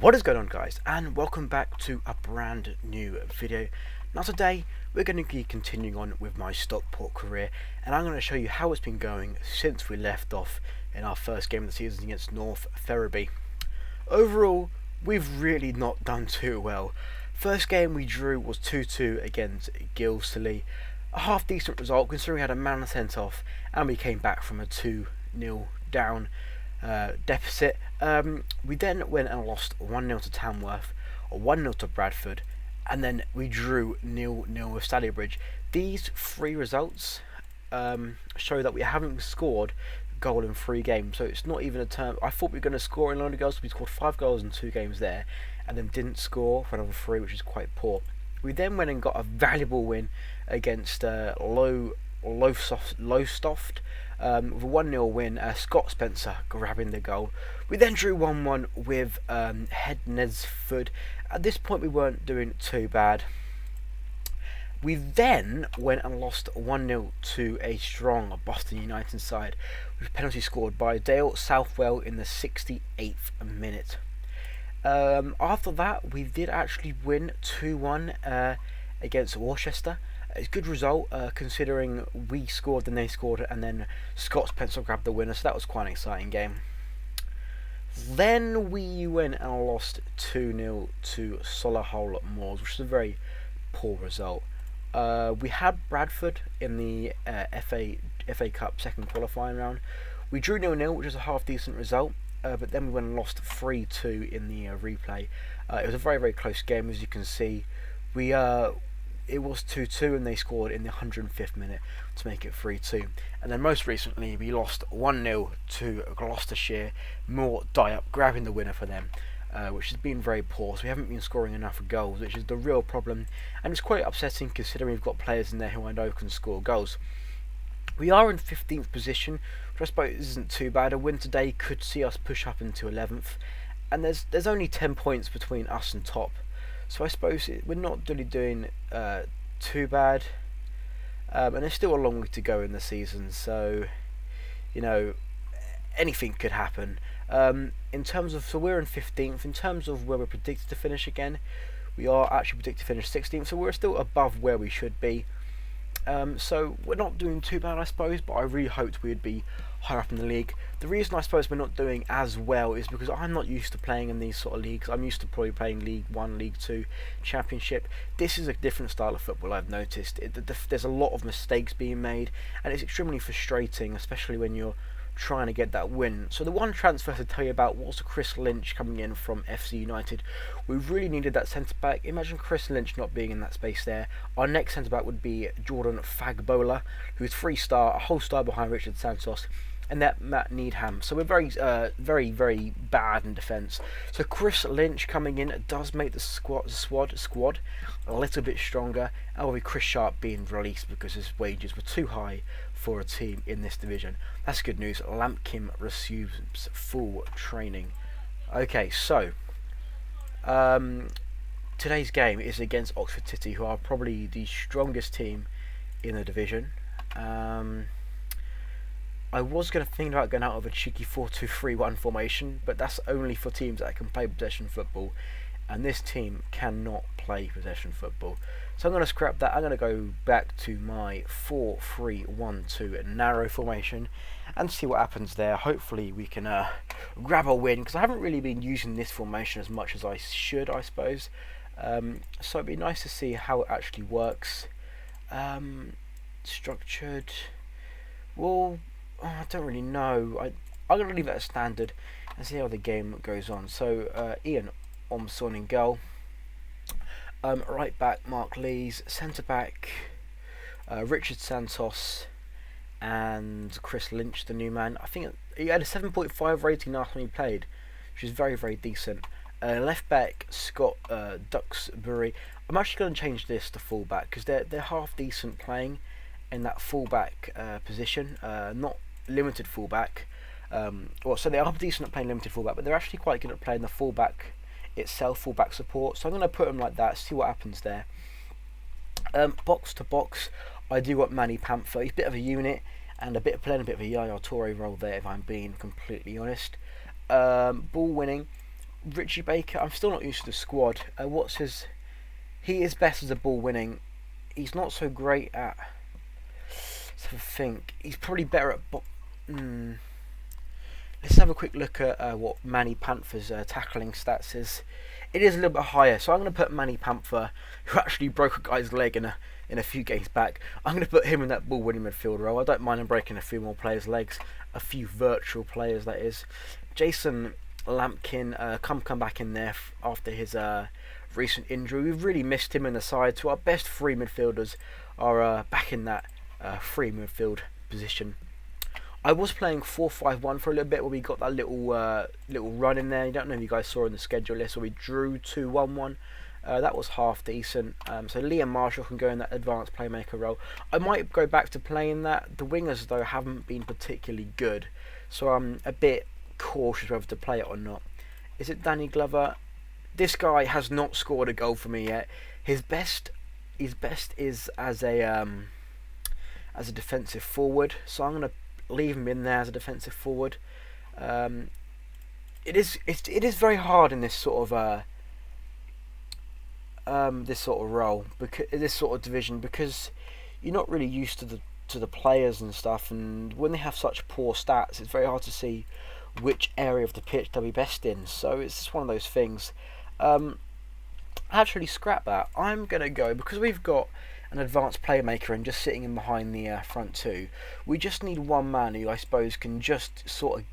What is going on, guys, and welcome back to a brand new video. Now today we're going to be continuing on with my Stockport career, and I'm going to show you how it's been going since we left off in our first game of the season against North Ferriby. Overall, we've really not done too well. First game we drew was 2-2 against Gilsley, a half decent result considering we had a man sent off and we came back from a 2-0 down deficit. We then went and lost 1-0 to Tamworth, or 1-0 to Bradford, and then we drew 0-0 with Staleybridge. These three results show that we haven't scored a goal in 3 games, so it's not even a term. I thought we were going to score in a lot of goals, so we scored 5 goals in 2 games there, and then didn't score for another 3, which is quite poor. We then went and got a valuable win against Lowestoft, with a 1-0 win, Scott Spencer grabbing the goal. We then drew 1-1 with Hednesford. At this point we weren't doing too bad. We then went and lost 1-0 to a strong Boston United side, with a penalty scored by Dale Southwell in the 68th minute. After that we did actually win 2-1 against Worcester. It's a good result considering we scored, then they scored, and then Scott Spencer grabbed the winner, so that was quite an exciting game. Then we went and lost 2-0 to Solihull Moors, which is a very poor result. We had Bradford in the FA Cup second qualifying round. We drew 0-0, which is a half decent result, but then we went and lost 3-2 in the replay. It was a very, very close game, as you can see. It was 2-2 and they scored in the 105th minute to make it 3-2. And then most recently we lost 1-0 to Gloucestershire, Moore Diop grabbing the winner for them, which has been very poor, so we haven't been scoring enough goals, which is the real problem, and it's quite upsetting considering we've got players in there who I know can score goals. We are in 15th position, which I suppose isn't too bad. A win today could see us push up into 11th, and there's only 10 points between us and top. So I suppose we're not really doing too bad, and there's still a long way to go in the season, so you know, anything could happen. In terms of, so we're in 15th. In terms of where we're predicted to finish again, we are actually predicted to finish 16th, so we're still above where we should be. So we're not doing too bad, I suppose, but I really hoped we'd be higher up in the league. The reason I suppose we're not doing as well is because I'm not used to playing in these sort of leagues. I'm used to probably playing League 1, League 2, Championship. This is a different style of football, I've noticed. There's a lot of mistakes being made, and it's extremely frustrating, especially when you're trying to get that win. So the one transfer to tell you about was Chris Lynch coming in from FC United. We really needed that centre back. Imagine Chris Lynch not being in that space there. Our next centre back would be Jordan Fagbola, who's 3-star, a whole star behind Richard Santos, and that Matt Needham. So we're very, very bad in defence. So Chris Lynch coming in does make the squad a little bit stronger, and with Chris Sharp being released because his wages were too high for a team in this division. That's good news. Lampkin resumes full training. Okay, so today's game is against Oxford City, who are probably the strongest team in the division. I was going to think about going out of a cheeky 4-2-3-1 formation, but that's only for teams that can play possession football, and this team cannot play possession football. So I'm going to scrap that. I'm going to go back to my 4-3-1-2 narrow formation and see what happens there. Hopefully we can grab a win, because I haven't really been using this formation as much as I should, I suppose. So it'd be nice to see how it actually works. Structured, well, I don't really know. I'm going to leave that as standard and see how the game goes on. So Ian Omson in goal. Right back Mark Lees. Centre back Richard Santos and Chris Lynch, the new man. I think he had a 7.5 rating last time he played, which is very, very decent. Left back Scott Duxbury. I'm actually going to change this to full back because they're half decent playing in that full back position, not limited full back. So they are decent at playing limited full back, but they're actually quite good at playing the full back itself, full back support. So I'm going to put them like that, see what happens there. Box to box, I do want Manny Panther. He's a bit of a unit and playing a bit of a Yaya Toure role there, if I'm being completely honest. Ball winning, Richie Baker, I'm still not used to the squad. He is best as a ball winning. He's not so great at. So I think he's probably better at. Let's have a quick look at what Manny Panther's tackling stats is. It is a little bit higher, so I'm going to put Manny Panther, who actually broke a guy's leg in a few games back. I'm going to put him in that ball-winning midfield role. I don't mind him breaking a few more players' legs, a few virtual players, that is. Jason Lampkin come back in there after his recent injury. We've really missed him in the side. So our best three midfielders are back in that free midfield position. I was playing 4-5-1 for a little bit where we got that little run in there. I don't know if you guys saw in the schedule list where we drew 2-1-1. That was half decent. So Liam Marshall can go in that advanced playmaker role. I might go back to playing that. The wingers though haven't been particularly good, so I'm a bit cautious whether to play it or not. Is it Danny Glover? This guy has not scored a goal for me yet. His best is as a defensive forward. So I'm gonna leave him in there as a defensive forward. It is very hard in this sort of role, because this sort of division, because you're not really used to the players and stuff, and when they have such poor stats, it's very hard to see which area of the pitch they'll be best in. So it's just one of those things. Actually, scrap that. I'm gonna go, because we've got an advanced playmaker and just sitting in behind the front two. We just need one man who I suppose can just sort of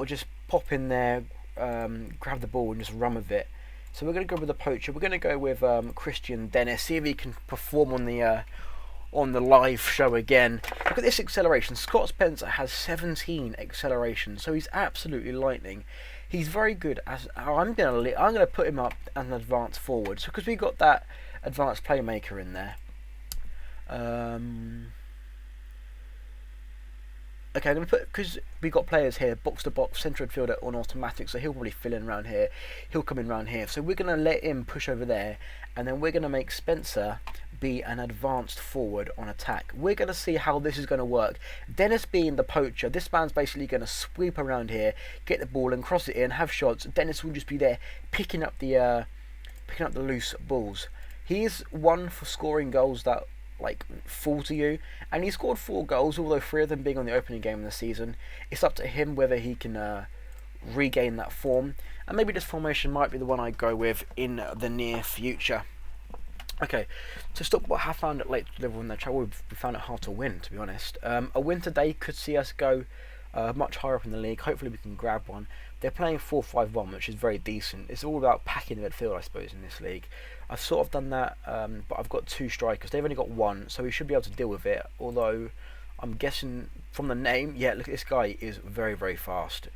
just pop in there, grab the ball and just run with it. So we're going to go with the poacher. We're going to go with Christian Dennis. See if he can perform on the live show again. Look at this acceleration. Scott Spencer has 17 acceleration, so he's absolutely lightning. He's very good as. I'm going to put him up as an advanced forward. So because we got that advanced playmaker in there. Okay, I'm going to put, because we got players here, box to box, centre midfielder on automatic, so he'll probably fill in around here. He'll come in around here. So we're going to let him push over there, and then we're going to make Spencer be an advanced forward on attack. We're going to see how this is going to work. Dennis being the poacher, this man's basically going to sweep around here, get the ball and cross it in, have shots. Dennis will just be there picking up the loose balls. He's one for scoring goals that fall to you, and he scored 4 goals, although 3 of them being on the opening game of the season. It's up to him whether he can regain that form, and maybe this formation might be the one I go with in the near future. Okay, to Stockport have found it late to deliver on their travel. We found it hard to win, to be honest. A win today could see us go much higher up in the league. Hopefully we can grab one. They're playing 4-5-1, which is very decent. It's all about packing the midfield, I suppose, in this league. I've sort of done that, but I've got 2 strikers. They've only got 1, so we should be able to deal with it. Although, I'm guessing from the name, yeah, look, this guy is very, very fast.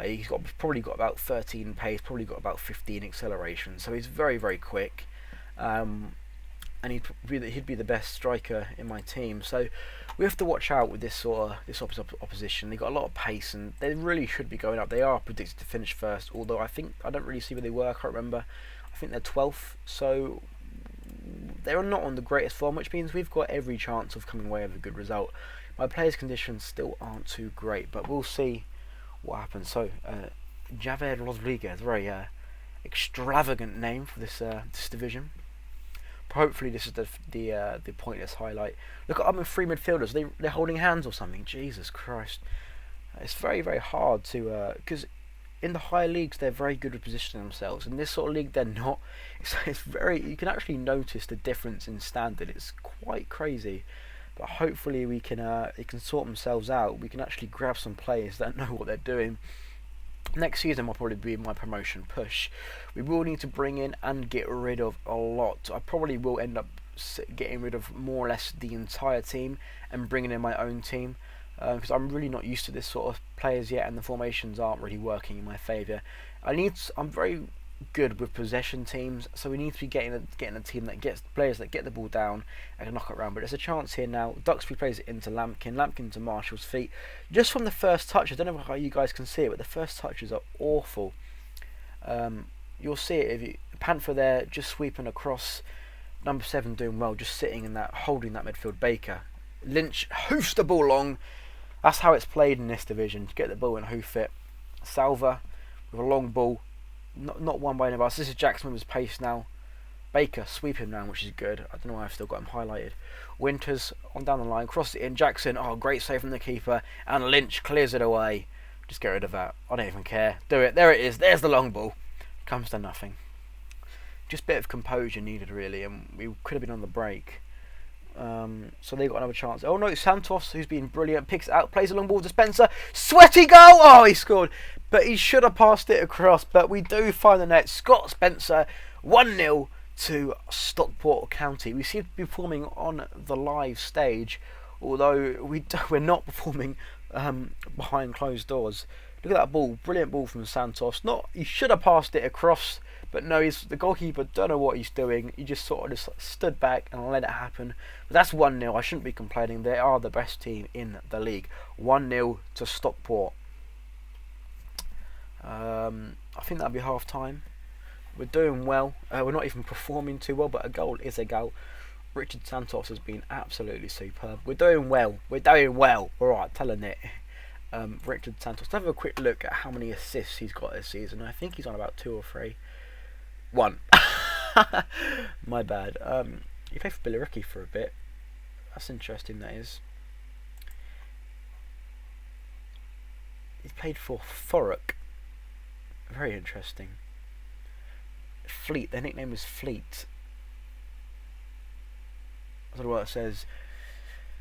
He's probably got about 13 pace, probably got about 15 acceleration, so he's very, very quick. And he'd be the best striker in my team. So we have to watch out with this opposition. They've got a lot of pace, and they really should be going up. They are predicted to finish first, although I don't really see where they were. I can't remember. I think they're 12th, so they're not on the greatest form, which means we've got every chance of coming away with a good result. My players' conditions still aren't too great, but we'll see what happens. So Javier Rodriguez, very extravagant name for this division. Hopefully this is the pointless highlight. Look at them in 3 midfielders. They're holding hands or something. Jesus Christ! It's very, very hard to because in the higher leagues they're very good at positioning themselves. In this sort of league they're not. It's very. You can actually notice the difference in standard. It's quite crazy. But hopefully they can sort themselves out. We can actually grab some players that know what they're doing. Next season will probably be my promotion push. We will need to bring in and get rid of a lot. I probably will end up getting rid of more or less the entire team and bringing in my own team, because I'm really not used to this sort of players yet, and the formations aren't really working in my favour. I'm very good with possession teams, so we need to be getting a team that gets players that get the ball down and can knock it around. But there's a chance here now. Duxbury plays it into Lampkin to Marshall's feet. Just from the first touch, I don't know how you guys can see it, but the first touches are awful. You'll see it if you Panther there, just sweeping across. Number 7 doing well, just sitting in that, holding that midfield. Baker, Lynch hoofs the ball long. That's how it's played in this division. Get the ball and hoof it. Salva with a long ball. Not won by any of us. This is Jackson with his pace now. Baker sweeping down, which is good. I don't know why I've still got him highlighted. Winters on down the line, cross it in. Jackson, oh, great save from the keeper. And Lynch clears it away. Just get rid of that. I don't even care. Do it. There it is. There's the long ball. Comes to nothing. Just a bit of composure needed, really. And we could have been on the break. So they got another chance. Oh no, Santos, who's been brilliant, picks it out, plays a long ball to Spencer. Sweaty goal! Oh, he scored. But he should have passed it across. But we do find the net. Scott Spencer, 1-0 to Stockport County. We seem to be performing on the live stage, although we're not performing behind closed doors. Look at that ball, brilliant ball from Santos. He should have passed it across, but no, the goalkeeper don't know what he's doing. He just sort of stood back and let it happen. But that's 1-0. I shouldn't be complaining. They are the best team in the league. 1-0 to Stockport. I think that'll be half time. We're doing well. We're not even performing too well, but a goal is a goal. Richard Santos has been absolutely superb. We're doing well. Alright, telling it. Richard Santos. Let's have a quick look at how many assists he's got this season. I think he's on about 2 or 3. 1. My bad. He played for Billericay for a bit. That's interesting, that is. He's played for Thurrock. Very interesting. Fleet, their nickname is Fleet. I don't know what it says.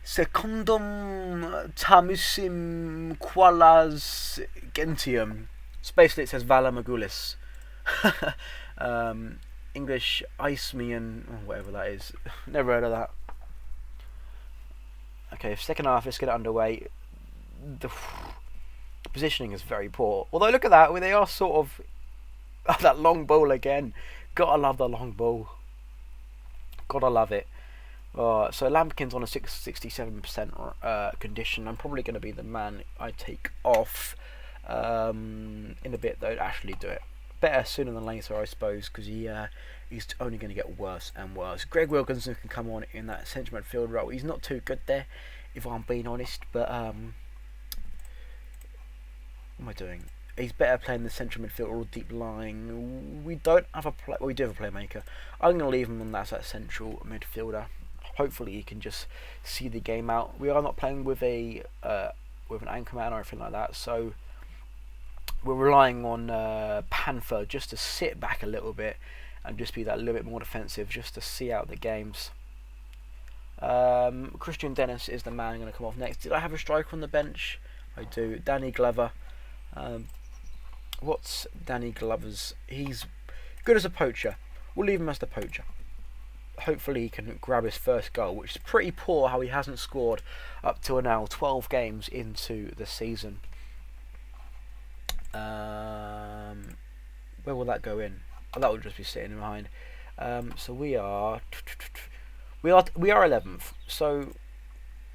Secundum tamusim qualas gentium. So basically it says Vala Magulis. English Iceman, or whatever that is. Never heard of that. Okay, second half, let's get it underway. The positioning is very poor. Although look at that, they are sort of that long ball again. Gotta love the long ball. Gotta love it. So Lampkin's on a 67% condition. I'm probably going to be the man I take off in a bit, though. Actually do it better sooner than later, I suppose, because he's only going to get worse and worse. Greg Wilkinson can come on in that central midfield role. He's not too good there, if I'm being honest, but what am I doing? He's better playing the central midfield or deep lying. We don't have a well, we do have a playmaker. I'm going to leave him on that central midfielder. Hopefully he can just see the game out. We are not playing with an anchor man or anything like that, so we're relying on Panther just to sit back a little bit and just be that little bit more defensive, just to see out the games. Christian Dennis is the man going to come off next. Did I have a striker on the bench? I do. Danny Glover. What's Danny Glover's? He's good as a poacher. We'll leave him as the poacher. Hopefully he can grab his first goal, which is pretty poor how he hasn't scored up till now, 12 games into the season. Where will that go in? Oh, that will just be sitting behind. So we are 11th, so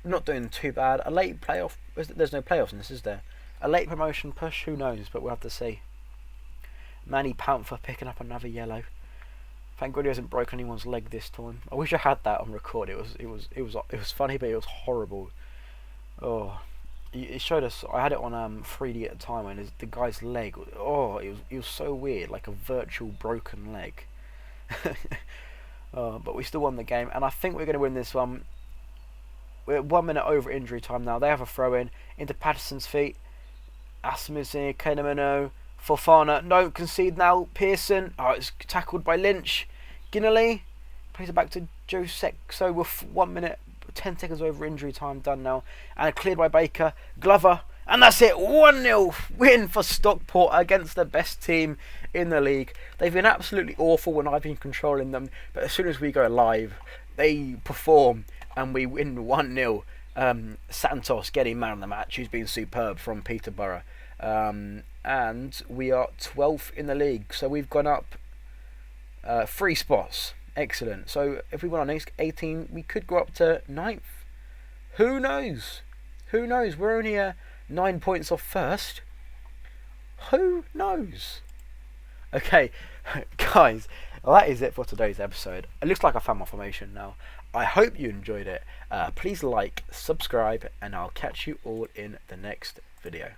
not doing too bad. A late playoff, there's no playoffs in this, is there? A late promotion push, who knows, but we'll have to see. Manny Panther picking up another yellow. Thank God he hasn't broken anyone's leg this time. I wish I had that on record. It was funny, but it was horrible. Oh, it showed us. I had it on 3D at the time, and the guy's leg. Oh, it was so weird, like a virtual broken leg. But we still won the game, and I think we're going to win this one. We're 1 minute over injury time now. They have a throw in into Patterson's feet. Asmussen, Kenemano, Fofana, no, concede now. Pearson, it's tackled by Lynch. Ginnerly plays it back to Josek. So we're 1 minute, 10 seconds over injury time done now, and cleared by Baker. Glover, and that's it. 1-0 win for Stockport against the best team in the league. They've been absolutely awful when I've been controlling them, but as soon as we go live, they perform and we win 1-0. Santos getting man of the match, who's been superb from Peterborough. And we are 12th in the league, so we've gone up 3 spots. Excellent. So if we win our next 18, we could go up to 9th. Who knows? Who knows? We're only 9 points off first. Who knows? Okay, guys, that is it for today's episode. It looks like I found my formation now. I hope you enjoyed it. Please like, subscribe, and I'll catch you all in the next video.